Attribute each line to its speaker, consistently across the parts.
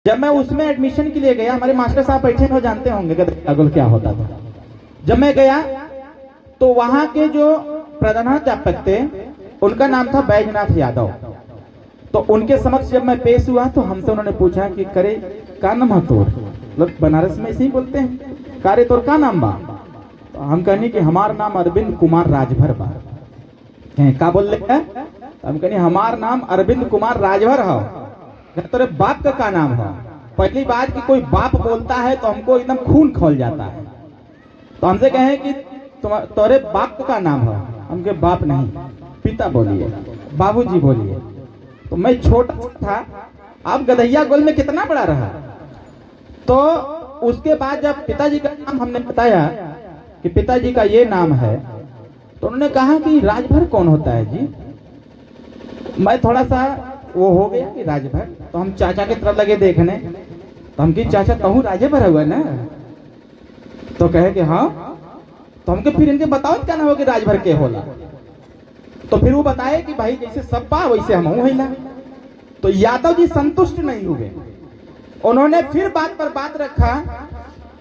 Speaker 1: जब मैं उसमें एडमिशन के लिए गया, हमारे मास्टर साहब बैठे हो, जानते होंगे गदगल क्या होता था। जब मैं गया तो वहां के जो प्रधानाध्यापक थे उनका नाम था बैजनाथ यादव। तो उनके समक्ष जब मैं पेश हुआ तो हमसे उन्होंने पूछा कि करे का नाम है तोर, मतलब बनारस में इसी बोलते हैं, कारे तोर का नाम बा। तो हम कहनी कि हमार नाम अरविंद कुमार राजभर बा। का बोल रहे हैं? हम कहनी हमार नाम अरविंद कुमार राजभर हो। तेरे बाप का नाम है? पहली बात कि कोई बाप बोलता है तो हमको एकदम खून खौल जाता है। तो हमसे कहे कि तुम्हारे बाप का नाम है? हमके बाप नहीं, पिता बोलिए, बाबूजी बोलिए। तो मैं छोटा था, अब गधैया गोल में कितना बड़ा रहा। तो उसके बाद जब पिताजी का नाम हमने बताया कि पिताजी का ये नाम है, तो उन्होंने कहा कि राजभर कौन होता है जी। मैं थोड़ा सा वो हो गया कि राजभर। तो हम चाचा की तरफ लगे देखने, तो हम कि चाचा कहूँ राजभर हुआ ना। तो कहे कि हाँ। तो हमके फिर इनके बताओ क्या ना हो कि राजभर के होला। तो फिर वो बताए कि भाई जैसे सब बा वैसे हम हिला। तो यादव जी संतुष्ट नहीं हुए, उन्होंने फिर बात पर बात रखा।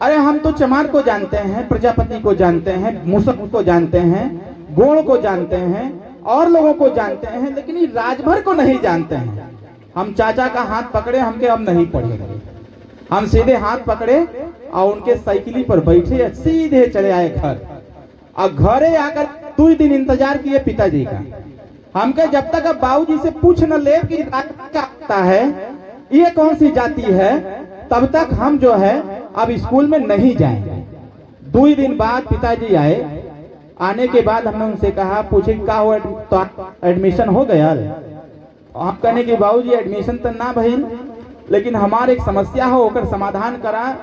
Speaker 1: अरे हम तो चमार को जानते हैं, प्रजापति को जानते हैं, मुसक को जानते हैं, गोड़ को जानते हैं और लोगों को जानते हैं, लेकिन ये राजभर को नहीं जानते हैं। हम चाचा का हाथ पकड़े, हमके अब नहीं पड़ेगा। हम सीधे हाथ पकड़े और उनके साइकिली पर बैठे सीधे चले आए घर। और घरे आकर 2 दिन इंतजार किए पिताजी का। हमके जब तक अब बाबूजी से पूछ न ले कि राजभर क्या होता है, ये कौन सी जाति है, तब तक हम जो है अब स्कूल में नहीं जाएंगे। 2 दिन बाद पिताजी आए। आने के बाद हमने उनसे कहा, पूछे क्या हुआ, तो एडमिशन हो गया? आप कहने कि बाबूजी एडमिशन तो ना भइल, लेकिन हमारे एक समस्या हो ओकर समाधान करा।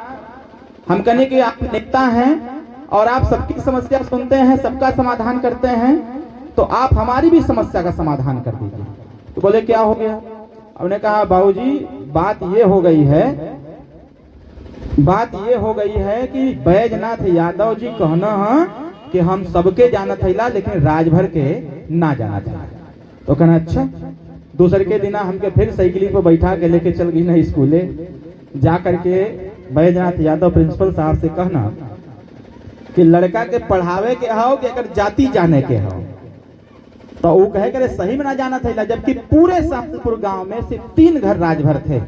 Speaker 1: हम कहने कि आप नेता हैं और आप सबकी समस्या सुनते हैं, सबका समाधान करते हैं, तो आप हमारी भी समस्या का समाधान कर दीजिए। तो बोले क्या हो गया? हमने कहा बाबूजी बात ये हो गई है कि बैजनाथ यादव जी कहना है कि हम सबके जाना थैला लेकिन राजभर के ना जाना था। तो कहना अच्छा। दूसरे के दिन हमके फिर साइकिल पर बैठा के लेके चल गई ना स्कूले। जा करके बैजनाथ यादव प्रिंसिपल साहब से कहना कि लड़का के पढ़ावे के हो कि अगर जाति जाने के हो। तो वो कहे करे सही में ना जाना था, जबकि पूरे शाहपुर गांव में सिर्फ 3 घर राजभर थे।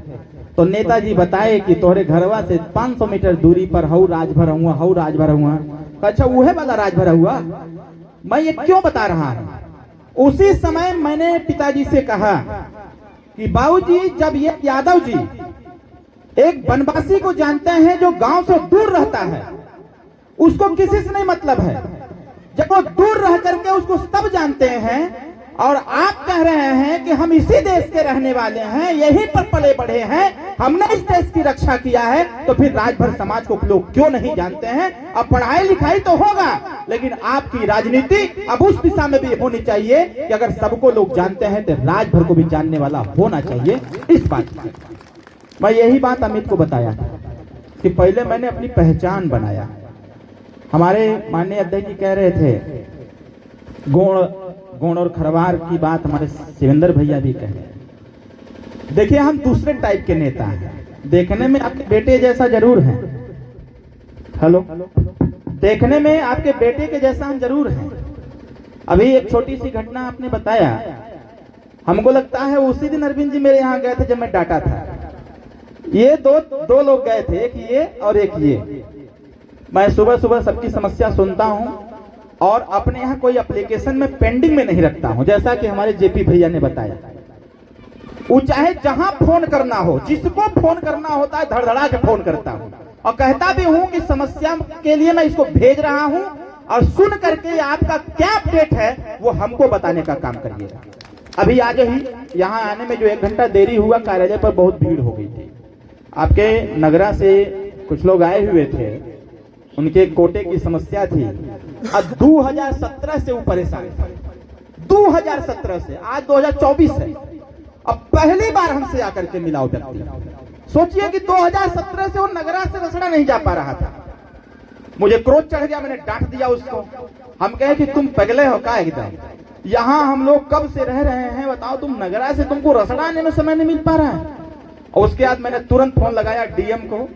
Speaker 1: तो नेताजी बताए कि तोहरे घरवा से 500 मीटर दूरी पर हऊ राजभर हुआ, हऊ राजभर हुआ। अच्छा वह वाला राजभर हुआ? मैं ये क्यों बता रहा हूं? उसी समय मैंने पिताजी से कहा कि बाबूजी जब ये यादव जी एक वनवासी को जानते हैं जो गांव से दूर रहता है, उसको किसी से नहीं मतलब है। जब वो दूर रह करके उसको सब जानते हैं और आप कह रहे हैं कि हम इसी देश के रहने वाले हैं, यहीं पर पले बढ़े हैं, हमने इस देश की रक्षा किया है, तो फिर राजभर समाज को लोग क्यों नहीं जानते हैं? अब पढ़ाई लिखाई तो होगा, लेकिन आपकी राजनीति अब उस दिशा में भी होनी चाहिए कि अगर सबको लोग जानते हैं तो राजभर को भी जानने वाला होना चाहिए। इस बात की मैं यही बात अमित को बताया कि पहले मैंने अपनी पहचान बनाया। हमारे माननीय अध्यक्ष जी कह रहे थे गोण और खरवार की बात हमारे शिवेंद्र भैया भी कहे। देखिए हम दूसरे टाइप के नेता हैं, देखने में आपके बेटे जैसा जरूर हैं। हेलो, देखने में आपके बेटे के जैसा हम जरूर हैं। अभी एक छोटी सी घटना आपने बताया, हमको लगता है उसी दिन अरविंद जी मेरे यहाँ गए थे जब मैं डाटा था। ये दो लोग गए थे, एक ये और एक ये। मैं सुबह सुबह सबकी समस्या सुनता हूं और अपने यहाँ कोई एप्लीकेशन में पेंडिंग में नहीं रखता हूं। जैसा कि हमारे जेपी भैया ने बताया, वो चाहे जहां फोन करना हो, जिसको फोन करना होता है धड़धड़ा के फोन करता हूं और कहता भी हूं कि समस्या के लिए मैं इसको भेज रहा हूं और सुन करके आपका क्या अपडेट है वो हमको बताने का काम करिएगा। अभी आज ही यहाँ आने में जो 1 घंटा देरी हुआ, कार्यालय पर बहुत भीड़ हो गई थी। आपके नगरा से कुछ लोग आए हुए थे, उनके कोटे की समस्या थी। अब 2017 से वो परेशान था, 2017 से, आज 2024 है। अब पहली बार हमसे आकर के मिला व्यक्ति। सोचिए कि 2017 से वो नगरा से रसड़ा नहीं जा पा रहा था। मुझे क्रोध चढ़ गया, मैंने डांट दिया उसको। हम कहे कि तुम पगले हो का एकदम, यहाँ हम लोग कब से रह रहे हैं, बताओ तुम नगरा से तुमको रसड़ा आने में समय नहीं मिल पा रहा है और उसके बाद मैंने तुरंत फोन लगाया डीएम को।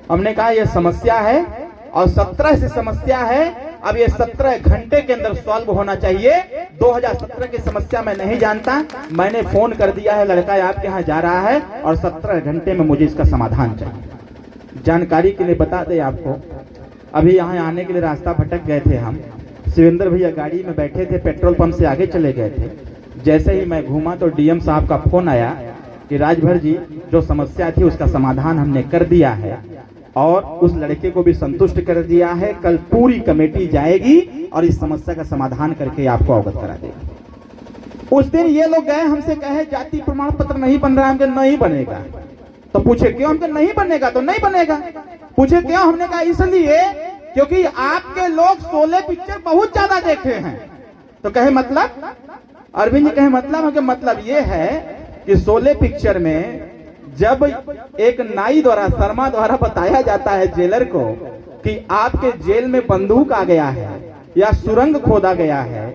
Speaker 1: हमने कहा ये समस्या है और 17 से समस्या है, अब ये 17 घंटे के अंदर सॉल्व होना चाहिए। 2017 की समस्या मैं नहीं जानता, मैंने फोन कर दिया है, लड़का आपके यहाँ जा रहा है और 17 घंटे में मुझे इसका समाधान चाहिए। जानकारी के लिए बता दें आपको, अभी यहाँ आने के लिए रास्ता भटक गए थे हम, शिवेंद्र भैया गाड़ी में बैठे थे, पेट्रोल पंप से आगे चले गए थे। जैसे ही मैं घूमा तो डीएम साहब का फोन आया कि राजभर जी जो समस्या थी उसका समाधान हमने कर दिया है और उस लड़के को भी संतुष्ट कर दिया है। कल पूरी कमेटी जाएगी और इस समस्या का समाधान करके आपको अवगत करा देगी। उस दिन ये लोग गए, हमसे कहे जाति प्रमाण पत्र नहीं बन रहा, हमके नहीं बनेगा। तो पूछे क्यों? हमके नहीं बनेगा तो नहीं बनेगा। पूछे क्यों? हमने कहा इसलिए क्योंकि आपके लोग 16 पिक्चर बहुत ज्यादा देखे हैं। तो कहे मतलब? अरविंद जी कहे मतलब ये है कि 16 पिक्चर में जब एक नाई द्वारा, शर्मा द्वारा बताया जाता है जेलर को कि आपके जेल में बंदूक आ गया है या सुरंग खोदा गया है,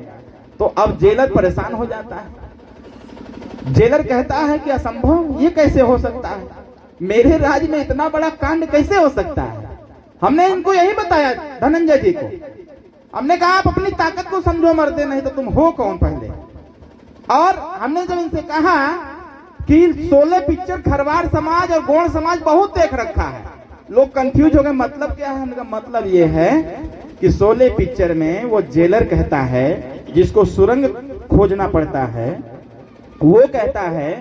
Speaker 1: तो अब जेलर परेशान हो जाता है। जेलर कहता है कि असंभव, ये कैसे हो सकता है, मेरे राज्य में इतना बड़ा कांड कैसे हो सकता है। हमने इनको यही बताया धनंजय जी को, हमने कहा आप अपनी ताकत को समझो, मरते नहीं तो तुम हो कौन पहले। और हमने जब इनसे कहा कि 16 पिक्चर खरवार समाज और गोंड समाज बहुत देख रखा है, लोग कंफ्यूज हो गए, मतलब क्या है? हमने कहा मतलब ये है कि 16 पिक्चर में वो जेलर कहता है जिसको सुरंग खोजना पड़ता है, वो कहता है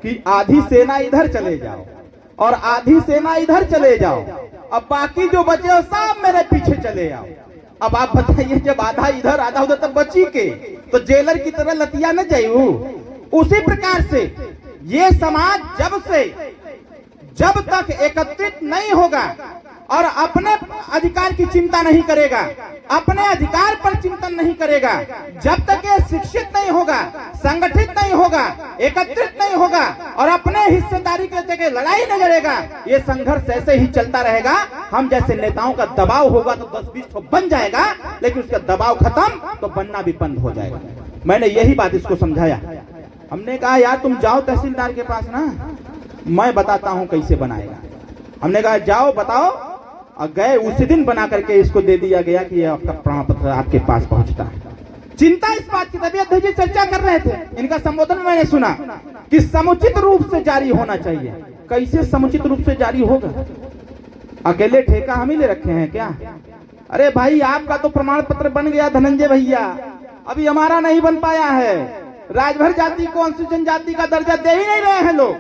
Speaker 1: कि आधी सेना इधर चले जाओ और आधी सेना इधर चले जाओ, अब बाकी जो बचे हो सब मेरे पीछे चले आओ। अब आप बताइए, जब आधा इधर आधा उधर तब बची के, तो जेलर की तरह लतिया न जाइए। उसी प्रकार से ये समाज जब तक एकत्रित नहीं होगा और अपने अधिकार की चिंता नहीं करेगा, अपने अधिकार पर चिंतन नहीं करेगा, जब तक ये शिक्षित नहीं होगा, संगठित नहीं होगा, एकत्रित नहीं होगा और अपने हिस्सेदारी के जगह लड़ाई नहीं लड़ेगा, ये संघर्ष ऐसे ही चलता रहेगा। हम जैसे नेताओं का दबाव होगा तो 10-20 तो बन जाएगा, लेकिन उसका दबाव खत्म तो बनना भी बंद हो जाएगा। मैंने यही बात इसको समझाया। हमने कहा यार तुम जाओ तहसीलदार के पास ना, मैं बताता हूं कैसे बनाएगा। हमने कहा जाओ बताओ, और गए, उसी दिन बना करके इसको दे दिया गया कि ये आपका प्रमाण पत्र आपके पास पहुंचता है। चिंता इस बात की, तभी अध्यक्ष जी चर्चा कर रहे थे, इनका संबोधन में मैंने सुना कि समुचित रूप से जारी होना चाहिए। कैसे समुचित रूप से जारी होगा? अकेले ठेका हम ही ले रखे हैं क्या? अरे भाई आपका तो प्रमाण पत्र बन गया धनंजय भैया, अभी हमारा नहीं बन पाया है। राजभर जाति को अनुसूचित जाति का दर्जा दे ही नहीं रहे हैं लोग,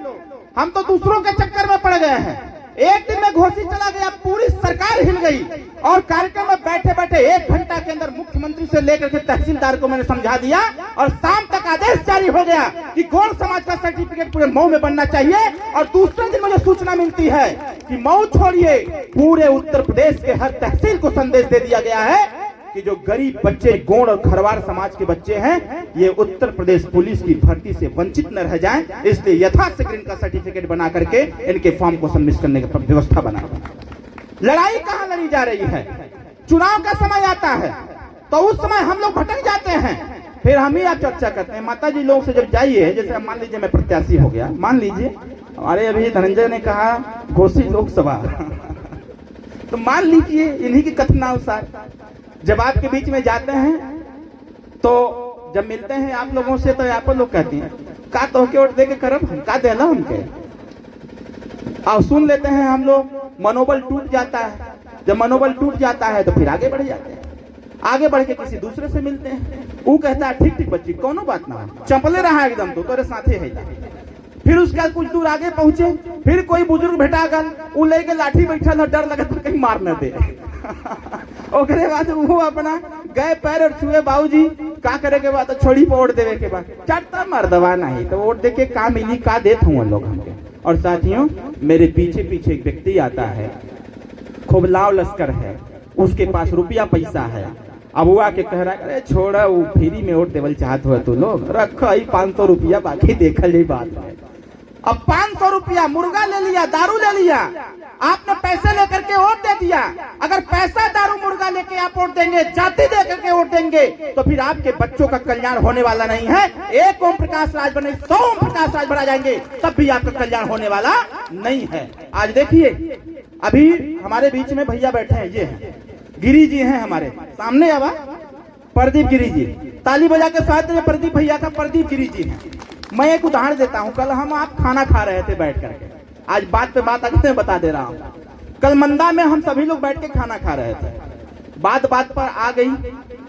Speaker 1: हम तो दूसरों के चक्कर में पड़ गए हैं। एक दिन में घोषित चला गया, पूरी सरकार हिल गई और कार्यक्रम में बैठे बैठे 1 घंटा के अंदर मुख्यमंत्री से लेकर के तहसीलदार को मैंने समझा दिया और शाम तक आदेश जारी हो गया कि गोंड समाज का सर्टिफिकेट पूरे मऊ में बनना चाहिए। और दूसरे दिन मुझे सूचना मिलती है कि मऊ छोड़िए पूरे उत्तर प्रदेश के हर तहसील को संदेश दे दिया गया है कि जो गरीब बच्चे गोंड और खरवार समाज के बच्चे हैं, ये उत्तर प्रदेश पुलिस की भर्ती से वंचित न रह जाएं, इसलिए यथाशीघ्र इनका सर्टिफिकेट बना करके इनके फॉर्म को सबमिट करने की व्यवस्था बना। लड़ाई कहां लड़ी जा रही है? चुनाव का समय आता है तो उस समय हम लोग भटक जाते हैं, फिर हम ही आप चर्चा करते हैं। माता जी लोग से जब जाइए, जैसे मान लीजिए मैं प्रत्याशी हो गया, मान लीजिए हमारे अभी धनंजय ने कहा घोसी लोकसभा तो मान लीजिए इन्हीं की कथनानुसार जब आपके बीच में जाते हैं तो जब मिलते हैं आप लोगों से, तो आप लोग कहते हैं का तो के वोट दे के करब का देला उनके, और सुन लेते हैं हम लोग, मनोबल टूट जाता है। जब मनोबल टूट जाता है तो फिर आगे बढ़ जाते हैं, आगे बढ़ के किसी दूसरे से मिलते हैं, वो कहता है ठीक ठीक बच्ची कोनो बात ना, चंपले रहा एकदम तो तोरे साथे है। फिर उसका कुछ दूर आगे पहुंचे, फिर कोई बुजुर्ग भेटा गल, वो लेके लाठी बैठल है, डर लगे तो कहीं मार न दे ओकरे बाद वो अपना गए पैर और छुए, बाबूजी का करे के बाद तो छोड़ी पे वोट देवे के बाद चटता मर्दवा नहीं तो वोट दे के का मिली का देत हूँ लोग हमके। और साथियों मेरे पीछे पीछे एक व्यक्ति आता है, खूब लाव लश्कर है, उसके पास रुपया पैसा है, अब वो आके कह रहा है अरे छोड़ा वो फ्री में वोट देवल चाहत हो तू लोग, रखो 500 रुपया बाकी देखल ही बात है। अब 500 रुपया मुर्गा ले लिया, दारू ले लिया, आपने पैसे लेकर के वोट दे दिया। अगर पैसा दारू मुर्गा लेके आप वोट देंगे, जाति दे करके वोट देंगे, तो फिर आपके बच्चों का कल्याण होने वाला नहीं है। एक ओम प्रकाश राजभर नहीं 100 ओम प्रकाश राजभर आ जाएंगे, तब भी आपका कल्याण होने वाला नहीं है। आज देखिए, अभी हमारे बीच में भैया बैठे हैं, ये हैं गिरी जी हैं हमारे सामने, आवा प्रदीप गिरी जी, ताली बजा के साथ में प्रदीप भैया का प्रदीप गिरी जी हैं। मैं एक उदाहरण देता हूं, कल हम आप खाना खा रहे थे बैठ करके, आज बात पे बात आगे मैं बता दे रहा हूं। कल मंदा में हम सभी लोग बैठ के खाना खा रहे थे, बात बात पर आ गई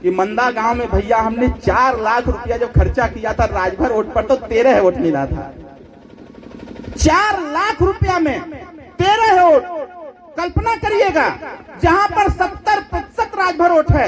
Speaker 1: कि मंदा गांव में भैया हमने 4 लाख रुपया जो खर्चा किया था राजभर वोट पर, तो 13 वोट मिला था। 4 लाख रुपया में 13 वोट। कल्पना करिएगा, जहां पर 70% राजभर वोट है,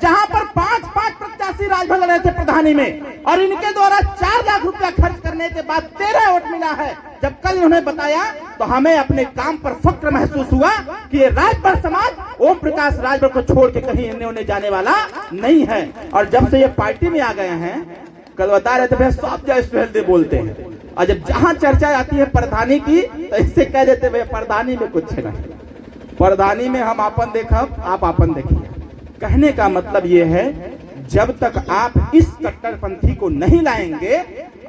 Speaker 1: जहां पर 5-5 प्रत्याशी राजभर लड़े थे प्रधानी में, और इनके द्वारा 4 लाख रुपया खर्च करने के बाद 13 वोट मिला है। जब कल इन्होंने बताया तो हमें अपने काम पर फक्र महसूस हुआ कि ये राजभर समाज ओम प्रकाश राजभर को छोड़ के कहीं इन्हें उन्हें जाने वाला नहीं है। और जब से ये पार्टी में आ गए हैं, कल बता रहे थे भैया सब जय सुहेलदेव बोलते हैं, और जब जहां चर्चा आती है प्रधानी की तो इससे कह देते भैया प्रधानी में कुछ नहीं, प्रधानी में हम आपन देखब, आप आपन देखिए। कहने का मतलब ये है, जब तक आप इस कट्टरपंथी को नहीं लाएंगे,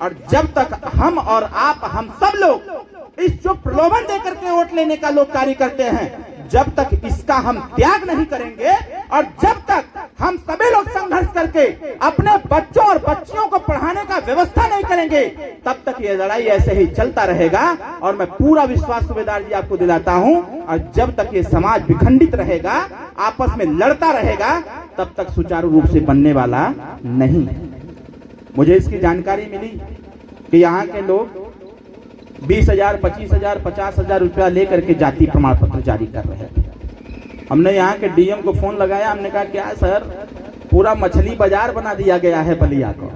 Speaker 1: और जब तक हम और आप हम सब लोग इस जो प्रलोभन देकर के वोट लेने का लोग कार्य करते हैं, जब तक इसका हम त्याग नहीं करेंगे, और जब तक हम सभी लोग संघर्ष करके अपने बच्चों और बच्चियों को पढ़ाने का व्यवस्था नहीं करेंगे, तब तक ये लड़ाई ऐसे ही चलता रहेगा। और मैं पूरा विश्वास सूबेदार जी आपको दिलाता हूं, और जब तक ये समाज विखंडित रहेगा, आपस में लड़ता रहेगा, तब तक सुचारू रूप से बनने वाला नहीं। मुझे इसकी जानकारी मिली कि यहाँ के लोग 20,000, 25,000, 50,000 रुपया लेकर के जाति प्रमाण पत्र जारी कर रहे हैं। हमने यहाँ के डीएम को फोन लगाया, हमने कहा क्या सर, पूरा मछली बाजार बना दिया गया है बलिया को।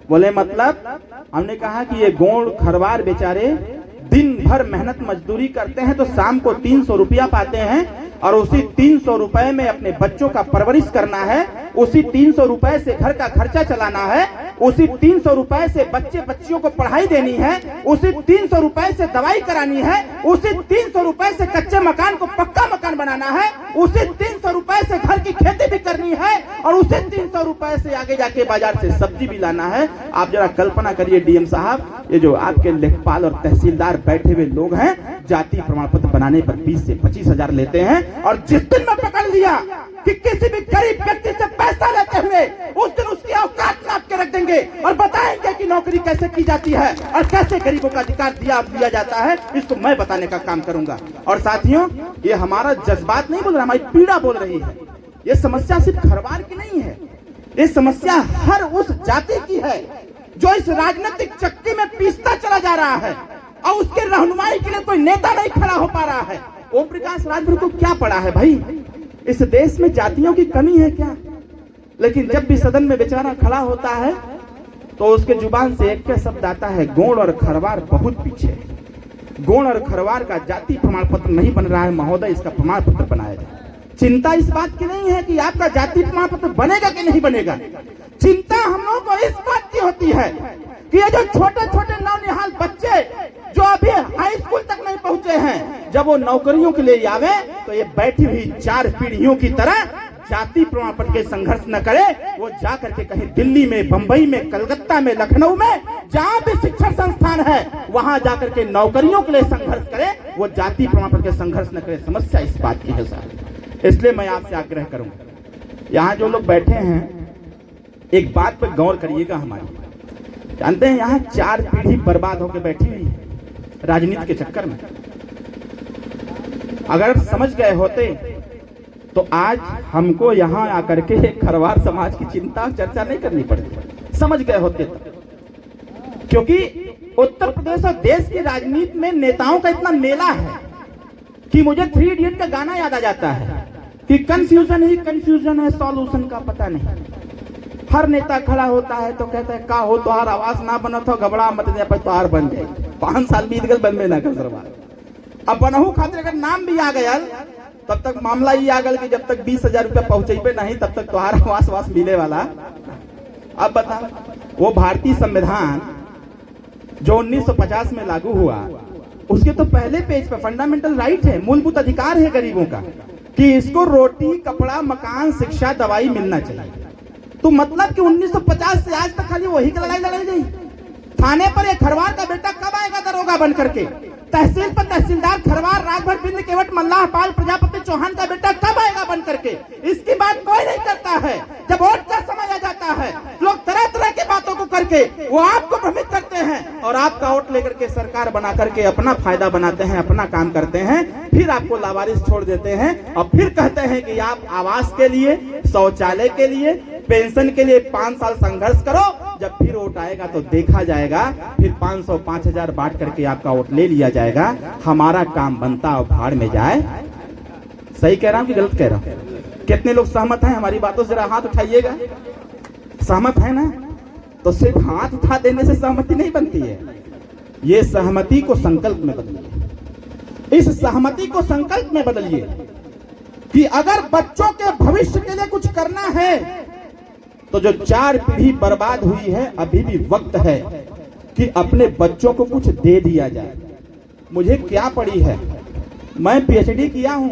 Speaker 1: बोले मतलब? हमने कहा कि ये गोंड खरवार बेचारे दिन भर मेहनत मजदूरी करते हैं, तो शाम को 300 रुपया पाते हैं, और उसी 300 रुपए में अपने बच्चों का परवरिश करना है, उसी 300 रुपए से घर का खर्चा चलाना है, उसी 300 रुपए से बच्चे बच्चियों को पढ़ाई देनी है, उसी 300 रुपए से दवाई करानी है, उसी 300 रुपए से कच्चे मकान को पक्का मकान बनाना है, उसी 300 रुपए से घर की खेती भी करनी है, और उसी 300 रुपए से आगे जाके बाजार से सब्जी भी लाना है। आप जरा कल्पना करिए डीएम साहब, ये जो आपके लेखपाल और तहसीलदार बैठे हुए लोग हैं, जाति प्रमाण पत्र बनाने पर 20 से 25,000 लेते हैं, और जिस दिन में पकड़ लिया कि किसी भी गरीब व्यक्ति से पैसा लेते हुए, उस दिन उसकी औकात नाप के रख देंगे और बताएंगे कि नौकरी कैसे की जाती है और कैसे गरीबों का अधिकार दिया जाता है। इसको मैं बताने का काम करूंगा। और साथियों, ये हमारा जज्बात नहीं बोल रहा, हमारी पीड़ा बोल रही है। ये समस्या सिर्फ खरवार की नहीं है, ये समस्या हर उस जाति की है जो इस राजनीतिक चक्की में पीसता चला जा रहा है, और उसके रहनुमाई के लिए कोई नेता नहीं खड़ा हो पा रहा है। ओम प्रकाश राजभर को क्या पड़ा है भाई? इस देश में जातियों की कमी है क्या? लेकिन जब भी सदन में बेचारा खड़ा होता है, तो उसके जुबान से एक शब्द आता है, गोंड और खरवार बहुत पीछे है। गोंड और खरवार का जाति प्रमाण पत्र नहीं बन रहा है महोदय, इसका प्रमाण पत्र बनाया जाए। चिंता इस बात की नहीं है कि आपका जाति प्रमाण पत्र बनेगा कि नहीं बनेगा, चिंता हम लोगों को इस बात की होती है कि ये जो छोटे छोटे नौनिहाल बच्चे जो अभी हाई स्कूल तक नहीं पहुंचे हैं, जब वो नौकरियों के लिए आवे, तो ये बैठी हुई 4 पीढ़ियों की तरह जाति प्रमाण पत्र के संघर्ष न करे। वो जा करके कहीं दिल्ली में, बंबई में, कलकत्ता में, लखनऊ में, जहां भी शिक्षण संस्थान है, वहां जाकर के नौकरियों के लिए संघर्ष करे, वो जाति प्रमाण पत्र के संघर्ष न करे। समस्या इस बात की है साहब। इसलिए मैं आपसे आग्रह करूंगा, यहाँ जो लोग बैठे हैं, एक बात पर गौर करिएगा। हमारी जानते हैं यहाँ 4 पीढ़ी बर्बाद होकर बैठी हुई है राजनीति के चक्कर में। अगर समझ गए होते तो आज हमको यहाँ आकर के खरवार समाज की चिंता और चर्चा नहीं करनी पड़ती। समझ गए होते तो, क्योंकि उत्तर प्रदेश और देश की राजनीति में नेताओं का इतना मेला है कि मुझे 3 इडियट का गाना याद आ जाता है कि कंफ्यूजन ही कंफ्यूजन है, सॉल्यूशन का पता नहीं। हर नेता खड़ा होता है तो कहता है का हो तोहार आवाज ना बना तो घबरा मत दे पर तोहार बन जाए। 5 साल बीत गए, बनबे ना कर सरवा। अब बनहू खातिर अगर नाम भी आ गया, तब तक मामला ये आ गया कि जब तक 20,000 रुपया पहुंचेबे नहीं, तब तक तोहार आवास मिले वाला। अब बता, वो भारतीय संविधान जो 1950 में लागू हुआ, उसके तो पहले पेज पर फंडामेंटल राइट है, मूलभूत अधिकार है गरीबों का कि इसको रोटी, कपड़ा, मकान, शिक्षा, दवाई मिलना चाहिए। तो मतलब कि 1950 से आज तक खाली वही की लड़ाई लड़ाई गई। थाने पर एक खरवार का बेटा कब आएगा दरोगा बन करके? तहसील पर तहसीलदार खरवार, राजभर, बिंद, केवट, मल्लाह, पाल, प्रजापति, चौहान का बेटा कब आएगा बन करके? इसकी बात कोई नहीं करता है। जब वोट का समय आ जाता है, लोग तरह तरह की बातों को करके वो आपको भ्रमित करते हैं और आपका वोट लेकर के सरकार बना करके अपना फायदा बनाते हैं, अपना काम करते हैं, फिर आपको लावारिस छोड़ देते हैं और फिर कहते हैं कि आप आवास के लिए, शौचालय के लिए, पेंशन के लिए 5 साल संघर्ष करो, जब फिर वोट आएगा तो देखा जाएगा, फिर 500 5,000 बांट करके आपका वोट ले लिया जाएगा, हमारा काम बनता और भाड़ में जाए। सही कह रहा हूं कि गलत कह रहा हूं? कितने लोग सहमत हैं हमारी बातों से? जरा हाथ उठाइएगा। सहमत है ना? तो सिर्फ हाथ उठा देने से सहमति नहीं बनती है, ये सहमति को संकल्प में बदलिए। इस सहमति को संकल्प में बदलिए कि अगर बच्चों के भविष्य के लिए कुछ करना है तो जो 4 पीढ़ी बर्बाद हुई है, अभी भी वक्त है कि अपने बच्चों को कुछ दे दिया जाए। मुझे क्या पड़ी है? मैं पीएचडी किया हूं,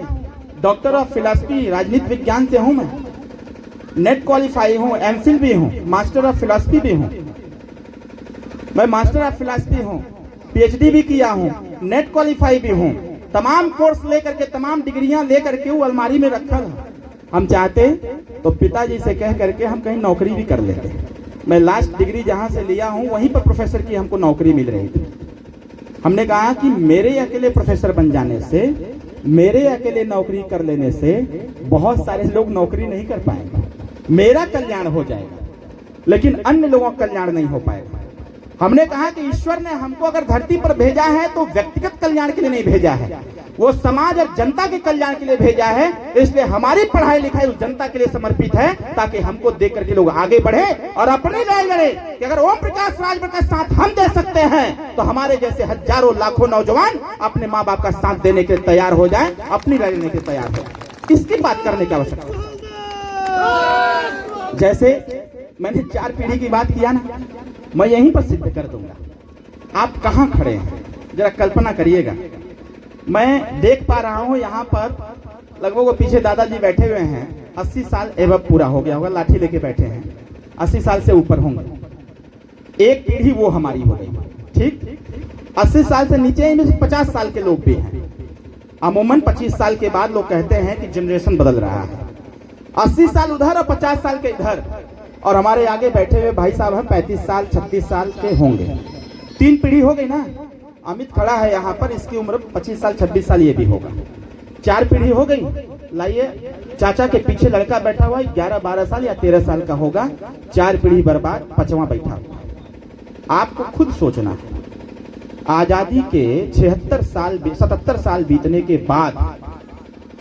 Speaker 1: डॉक्टर ऑफ फिलॉसफी राजनीति विज्ञान से हूं, मैं नेट क्वालिफाई हूं, एमफिल भी हूं, मास्टर ऑफ फिलॉसफी भी हूं। मैं मास्टर ऑफ फिलॉसफी हूं, पीएचडी भी किया हूं, नेट क्वालिफाई भी हूं। तमाम कोर्स लेकर के, तमाम डिग्रियां लेकर के वो अलमारी में रखा है। हम चाहते तो पिताजी से कह करके हम कहीं नौकरी भी कर लेते। मैं लास्ट डिग्री जहां से लिया हूं वहीं पर प्रोफेसर की हमको नौकरी मिल रही थी। हमने कहा कि मेरे अकेले प्रोफेसर बन जाने से, मेरे अकेले नौकरी कर लेने से बहुत सारे लोग नौकरी नहीं कर पाएंगे। मेरा कल्याण हो जाएगा लेकिन अन्य लोगों का कल्याण नहीं हो पाएगा। हमने कहा कि ईश्वर ने हमको अगर धरती पर भेजा है तो व्यक्तिगत कल्याण के लिए नहीं भेजा है, वो समाज और जनता के कल्याण के लिए भेजा है। इसलिए हमारी पढ़ाई लिखाई उस जनता के लिए समर्पित है ताकि हमको देख करके लोग आगे बढ़े और अपनी लड़ाई लड़े कि अगर ओम प्रकाश राजभर का साथ हम दे सकते हैं तो हमारे जैसे हजारों लाखों नौजवान अपने माँ बाप का साथ देने के लिए तैयार हो जाए, अपनी लड़ाई लेने के लिए तैयार हो जाए। इसकी बात करने की आवश्यकता है। जैसे मैंने 4 पीढ़ी की बात किया ना, मैं यहीं पर सिद्ध कर दूंगा। आप कहां खड़े हैं जरा कल्पना करिएगा। मैं देख पा रहा हूं यहां पर लगभग वो पीछे दादाजी बैठे हुए हैं, 80 साल एवं पूरा हो गया होगा, लाठी लेके बैठे हैं, 80 साल से ऊपर होंगे। एक पीढ़ी वो हमारी हो गई, ठीक। 80 साल से नीचे इनमें 50 साल के लोग भी हैं। अमूमन 25 साल के बाद लोग कहते हैं कि जनरेशन बदल रहा है। 80 साल उधर और 50 साल के इधर, और हमारे आगे बैठे हुए भाई साहब हैं 35 साल 36 साल के होंगे। 3 पीढ़ी हो गई ना। अमित खड़ा है यहाँ पर, इसकी उम्र 25 साल 26 साल ये भी होगा। 4 पीढ़ी हो गई। लाइए, चाचा के पीछे लड़का बैठा हुआ 11-12 साल या 13 साल का होगा। 4 पीढ़ी बर्बाद, 5वां बैठा हुआ। आपको खुद सोचना है, आजादी के 77 साल बीतने के बाद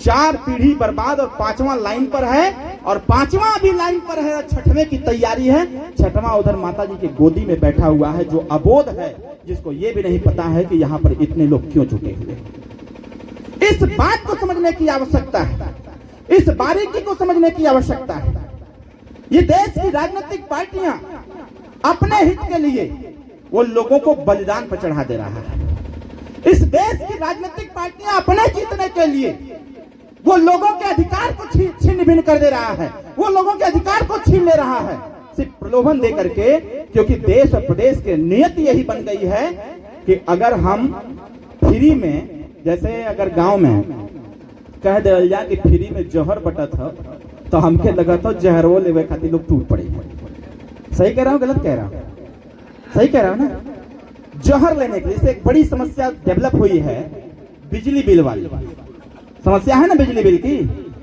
Speaker 1: 4 पीढ़ी बर्बाद और 5वां लाइन पर है, और 5वां भी लाइन पर है और 6वें की तैयारी है। 6वां उधर माताजी के गोदी में बैठा हुआ है जो अबोध है, जिसको ये भी नहीं पता है कि यहाँ पर इतने लोग क्यों जुटे हुए। इस बात को समझने की आवश्यकता है, इस बारीकी को समझने की आवश्यकता है। ये देश की राजनीतिक पार्टियां अपने हित के लिए वो लोगों को बलिदान पर चढ़ा दे रहा है। इस देश की राजनीतिक पार्टियां अपने जीतने के लिए वो लोगों के अधिकार को छीन भिन्न कर दे रहा है, वो लोगों के अधिकार को छीन ले रहा है सिर्फ प्रलोभन दे करके। क्योंकि देश और प्रदेश की नियति यही बन गई है कि अगर हम फ्री में, जैसे अगर गांव में कह दिया जाए कि फ्री में जहर बटत हो तो हमके लगा तो जहरो लेवे खातिर लोग टूट पड़े। सही कह रहा हूँ गलत कह रहा हूँ? सही कह रहा हूँ ना। जहर लेने के लिए एक बड़ी समस्या डेवलप हुई है, बिजली बिल वाली समस्या है ना। बिजली बिल की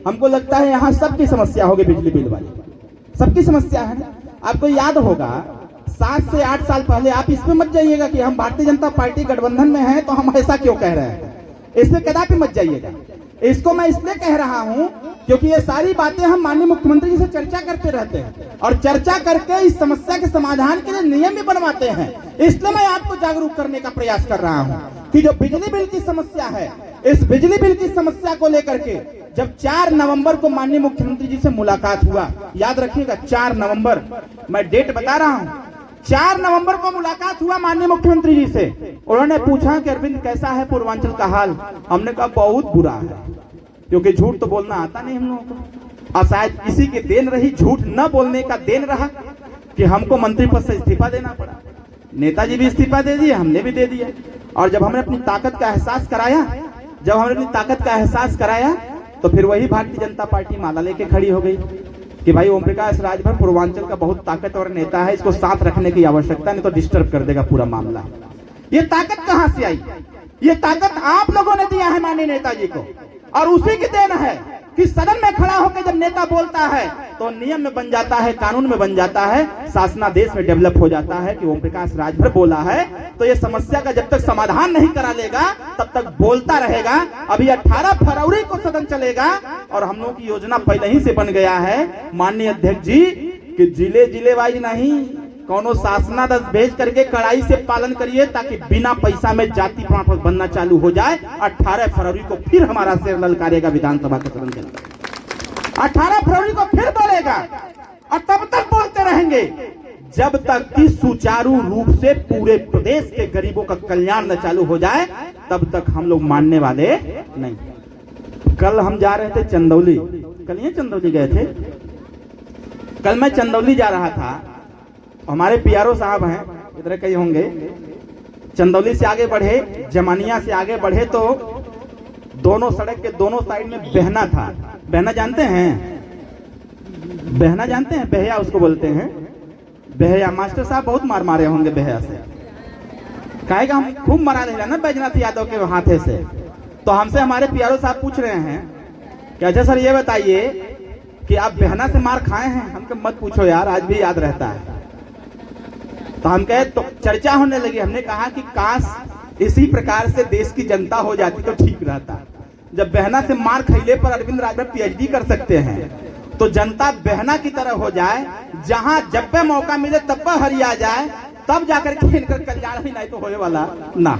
Speaker 1: हमको लगता है यहाँ सबकी समस्या होगी, बिजली बिल वाली सबकी समस्या है ना। आपको याद होगा 7 से 8 साल पहले, आप इसमें मत जाइएगा कि हम भारतीय जनता पार्टी गठबंधन में हैं तो हम ऐसा क्यों कह रहे हैं, इसमें कदापि मत जाइएगा। इसको मैं इसलिए कह रहा हूं क्योंकि ये सारी बातें हम माननीय मुख्यमंत्री जी से चर्चा करते रहते हैं और चर्चा करके इस समस्या के समाधान के लिए नियम भी बनवाते हैं। इसलिए मैं आपको जागरूक करने का प्रयास कर रहा हूं कि जो बिजली बिल की समस्या है, इस बिजली बिल की समस्या को लेकर के जब 4 नवंबर को माननीय मुख्यमंत्री जी से मुलाकात हुआ, याद रखिएगा 4 नवंबर, मैं डेट बता रहा हूं, 4 नवंबर को मुलाकात हुआ माननीय मुख्यमंत्री जी से। उन्होंने पूछा कि अरविंद कैसा है पूर्वांचल का हाल। हमने कहा बहुत बुरा है, क्योंकि झूठ तो बोलना आता नहीं हम लोगों को, और शायद इसी की देन रही, झूठ न बोलने का देन रहा कि हमको मंत्री पद से इस्तीफा देना पड़ा। नेताजी भी इस्तीफा दे दिए, हमने भी दे दिया। और जब हमने अपनी ताकत का एहसास कराया, तो फिर वही भारतीय जनता पार्टी माला लेके खड़ी हो गई कि भाई ओम प्रकाश राजभर पूर्वांचल का बहुत ताकतवर नेता है, इसको साथ रखने की आवश्यकता नहीं तो डिस्टर्ब कर देगा पूरा मामला। ये ताकत कहां से आई? ये ताकत आप लोगों ने दिया है माननीय नेताजी को, और उसी की देन है कि सदन में खड़ा होकर जब नेता बोलता है तो नियम में बन जाता है, कानून में बन जाता है, शासनादेश में डेवलप हो जाता है कि ओम प्रकाश राजभर बोला है तो ये समस्या का जब तक समाधान नहीं करा लेगा तब तक बोलता रहेगा। अभी 18 फरवरी को सदन चलेगा और हम लोगों की योजना पहले ही से बन गया है माननीय अध्यक्ष जी कि जिले वाइज नहीं, कोनो शासनादेश भेज करके कड़ाई से पालन करिए ताकि बिना पैसा में जाति प्रमाण पत्र बनना चालू हो जाए। 18 फरवरी को फिर हमारा शेर ललकारेगा विधानसभा के सदन के अंदर, 18 फरवरी को फिर बोलेगा और तब तक बोलते रहेंगे जब तक कि सुचारू रूप से पूरे प्रदेश के गरीबों का कल्याण न चालू हो जाए, तब तक हम लोग मानने वाले नहीं। कल हम जा रहे थे चंदौली, कल ये चंदौली गए थे, कल मैं चंदौली जा रहा था, हमारे पीआरओ साहब हैं इधर कहीं होंगे, चंदौली से आगे बढ़े, जमानिया से आगे बढ़े तो दोनों सड़क के दोनों साइड में बहना था। बहना जानते हैं? बहना जानते हैं? बेहया उसको बोलते हैं, बेहया। मास्टर साहब बहुत मार मारे होंगे बेहया से, कहेगा हम खूब मरा रहे ना बैजनाथ यादव के हाथे से। तो हमसे हमारे पीआरओ साहब पूछ रहे हैं कि अच्छा सर ये बताइए कि आप बहना से मार खाए हैं? हमको मत पूछो यार, आज भी याद रहता है। तो हम कहे, तो चर्चा होने लगी। हमने कहा कि काश इसी प्रकार से देश की जनता हो जाती तो ठीक रहता। जब बहना से मार खैले पर अरविंद राजभर पीएचडी कर सकते हैं, तो जनता बहना की तरह हो जाए, जहां जब पे मौका मिले तब पे हरिया जाए, तब जाकर के इनका कल्याण ही नहीं तो होने वाला ना,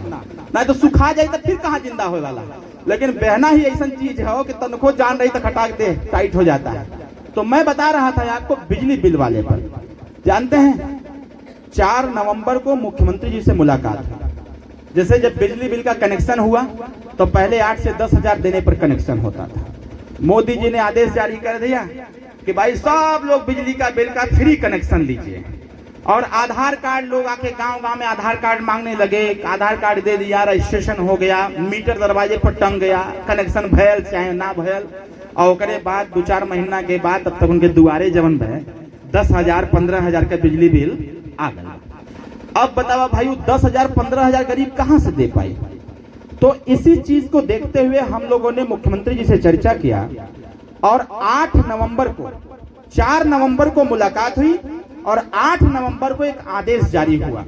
Speaker 1: नहीं तो सुखा जाए तो फिर कहां जिंदा होने वाला। लेकिन बहना ही ऐसा चीज है कि तनखो जान रही तो खटाक दे टाइट हो जाता है। तो मैं बता रहा था आपको बिजली बिल वाले पर, जानते हैं 4 नवंबर को मुख्यमंत्री जी से मुलाकात हुई। जैसे जब बिजली बिल का कनेक्शन हुआ तो पहले 8 से 10 हजार देने पर कनेक्शन होता था। मोदी जी ने आदेश जारी कर दिया कि भाई सब लोग बिजली का बिल का फ्री कनेक्शन लीजिए, और आधार कार्ड लोग आके गांव में आधार कार्ड मांगने लगे। आधार कार्ड दे दिया, रजिस्ट्रेशन हो गया, मीटर दरवाजे पर टंग गया, कनेक्शन भयल चाहे ना भयल। और उसके बाद 2-4 महीना के बाद तब तक उनके दुआरे जवन भय 10,000 15,000 का बिजली बिल आ गया। अब बताओ भाई 10,000 15,000 गरीब कहां से दे पाए? तो इसी चीज को देखते हुए हम लोगों ने मुख्यमंत्री जी से चर्चा किया और 8 नवंबर को 4 नवंबर को मुलाकात हुई और 8 नवंबर को एक आदेश जारी हुआ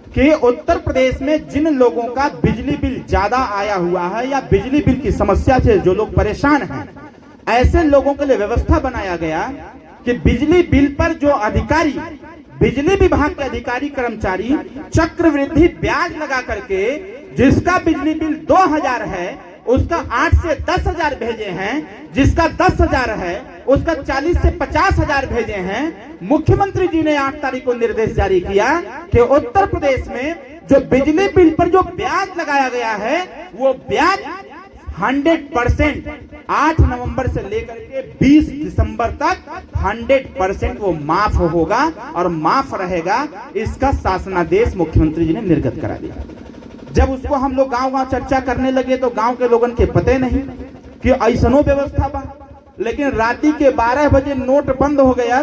Speaker 1: कि उत्तर प्रदेश में जिन लोगों का बिजली बिल ज्यादा आया हुआ है या बिजली बिल की समस्या से जो लोग परेशान हैं, ऐसे लोगों के लिए व्यवस्था बनाया गया कि बिजली बिल पर जो अधिकारी, बिजली विभाग के अधिकारी कर्मचारी चक्रवृद्धि ब्याज लगा करके जिसका बिजली बिल 2,000 है उसका 8 से 10,000 भेजे हैं, जिसका 10,000 है उसका 40 से 50,000 भेजे हैं। मुख्यमंत्री जी ने 8 तारीख को निर्देश जारी किया कि उत्तर प्रदेश में जो बिजली बिल पर जो ब्याज लगाया गया है वो ब्याज 100% 8 नवंबर से लेकर के 20 दिसंबर तक 100% वो माफ होगा और माफ रहेगा। इसका शासनादेश मुख्यमंत्री जी ने निर्गत करा दिया। जब उसको हम लोग गांव चर्चा करने लगे तो गांव के लोगों के पते नहीं कि ऐसनो व्यवस्था बा। लेकिन राती के 12 बजे नोट बंद हो गया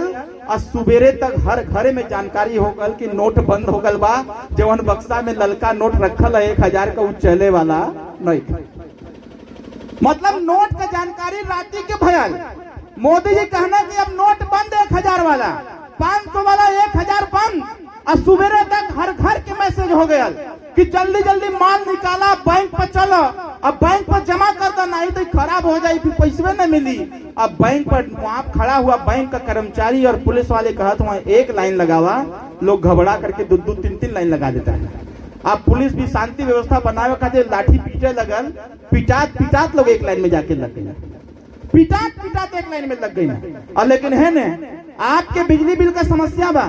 Speaker 1: और सुबेरे तक हर घर में जानकारी हो गल कि नोट बंद हो गल बा। जवन बक्सा में ललका नोट रखल है 1000 का वो चले वाला नहीं था। मतलब नोट का जानकारी राती के भयल। मोदी जी कहना कि अब नोट बंद 1000 वाला, 500 वाला 1000 बंद, और सुबेरे तक हर घर के मैसेज हो गया कि जल्दी जल्दी माल निकाला, बैंक पर चलो, अब बैंक पर जमा कर दो, नहीं तो खराब हो जाए, फिर पैसे न मिली। अब बैंक पर वहां खड़ा हुआ बैंक का कर्मचारी और पुलिस वाले कहत वहां एक लाइन लगावा, लोग घबरा करके 2-2 3-3 लाइन लगा देता है। अब पुलिस भी शांति व्यवस्था बनावे खातिर लाठी पीटे लगल, पिटात लोग एक लाइन में जाके लग गए, पिटात एक लाइन में लग गई। और लेकिन है न आपके बिजली बिल का समस्या बा,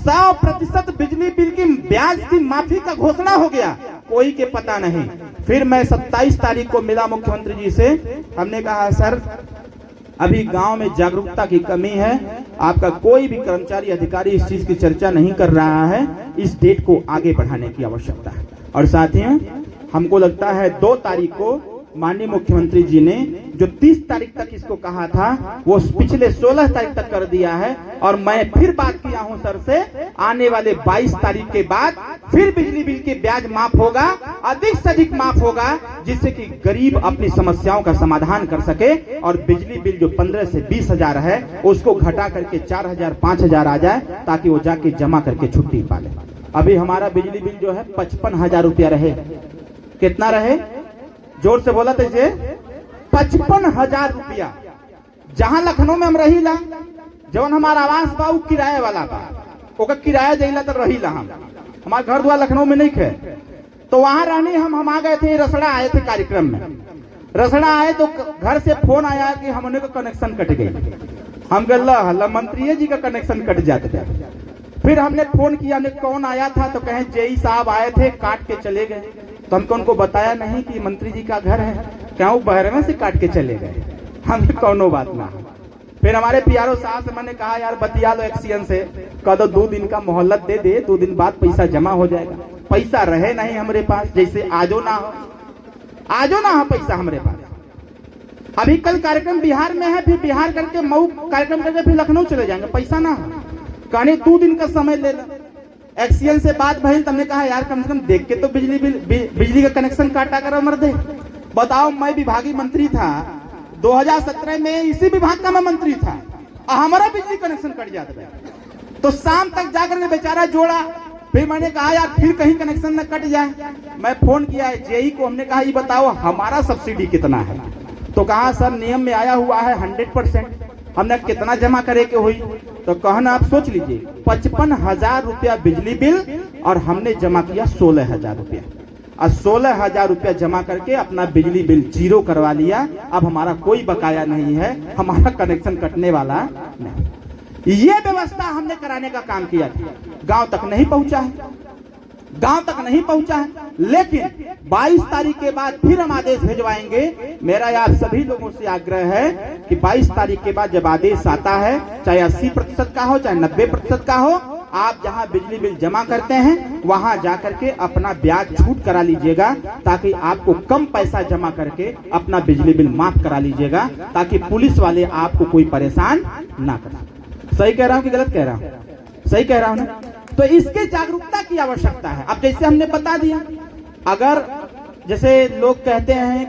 Speaker 1: 100% बिजली बिल की ब्याज की माफी का घोषणा हो गया, कोई के पता नहीं। फिर मैं 27 तारीख को मिला मुख्यमंत्री जी से, हमने कहा सर अभी गांव में जागरूकता की कमी है, आपका कोई भी कर्मचारी अधिकारी इस चीज की चर्चा नहीं कर रहा है, इस डेट को आगे बढ़ाने की आवश्यकता है। और साथियों हमको लगता है 2 तारीख को माननीय मुख्यमंत्री जी ने जो 30 तारीख तक इसको कहा था वो पिछले 16 तारीख तक कर दिया है। और मैं फिर बात किया हूं सर से, आने वाले 22 तारीख के बाद फिर बिजली बिल के ब्याज माफ होगा, अधिक से अधिक माफ होगा, जिससे कि गरीब अपनी समस्याओं का समाधान कर सके और बिजली बिल जो 15 से 20 हजार है उसको घटा करके 4000 5000 आ जाए, ताकि वो जाके जमा करके छुट्टी पा ले। अभी हमारा बिजली बिल जो है 55,000 रुपया रहे, कितना रहे, जोर से बोला था इसे, 55,000 रुपया। जहां लखनऊ में हम रहीला, जवन हमारा आवास बा उ किराए वाला बा, ओका किराया देला तो रहीला हम, हमारा घर द्वार लखनऊ में नहीं है। तो वहां रहने हम आ गए थे, रसड़ा आए थे कार्यक्रम में, रसड़ा आए तो घर से फोन आया कि हमने का कनेक्शन कट गई। हम कह मंत्री जी का कनेक्शन कट जाता। फिर हमने फोन किया, हमने कौन आया था, तो कहें जेई साहब आए थे, काट के चले गए। तो हमको उनको बताया नहीं कि मंत्री जी का घर है, क्या वो बहरवा से काट के चले गए, हमें कौनो बात ना। फिर हमारे पीआरओ साहब से मैंने कहा यार बतिया लो एक्सीएन से, कह दो 2 दिन का मोहलत दे दे, 2 दिन बाद पैसा जमा हो जाएगा। पैसा रहे नहीं हमारे पास, जैसे आजो ना हो पैसा हमारे पास। अभी कल कार्यक्रम बिहार में है, फिर बिहार करके मऊ कार्यक्रम करके फिर लखनऊ चले जाएंगे, पैसा ना हो। कहने 2 दिन का समय ले लो। एक्सीएन से बात भइल, तुमने कहा यार कम से कम देख के तो बिजली का कनेक्शन काटा करो मर्दे। बताओ मैं विभागीय मंत्री था 2017 में, इसी विभाग का मैं मंत्री था, हमारा बिजली कनेक्शन कट जाता है। तो शाम तक जाकर के बेचारा जोड़ा। फिर मैंने कहा यार फिर कहीं कनेक्शन न कट जाए, मैं फोन किया जेई को, हमने कहा ये बताओ हमारा सब्सिडी कितना है। तो कहा सर नियम में आया हुआ है 100%। हमने कितना जमा करे के हुई, तो कहना आप सोच लीजिए 55,000 रुपया बिजली बिल और हमने जमा किया 16,000 रुपया। और 16,000 रुपया जमा करके अपना बिजली बिल 0 करवा लिया। अब हमारा कोई बकाया नहीं है, हमारा कनेक्शन कटने वाला नहीं। ये व्यवस्था हमने कराने का काम किया था, गांव तक नहीं पहुंचा है, लेकिन 22 तारीख के बाद फिर हम आदेश भिजवाएंगे। मेरा आप सभी लोगों से आग्रह है कि 22 तारीख के बाद जब आदेश आता है, चाहे 80% का हो चाहे 90% का हो, आप जहां बिजली बिल जमा करते हैं वहां जाकर के अपना ब्याज छूट करा लीजिएगा, ताकि आपको कम पैसा जमा करके अपना बिजली बिल माफ करा लीजिएगा, ताकि पुलिस वाले आपको कोई परेशान ना कर। सही कह रहा हूं कि गलत कह रहा हूं? सही कह रहा हूं ना? तो इसके जागरूकता की आवश्यकता है। अब जैसे हमने बता दिया, अगर जैसे लोग कहते हैं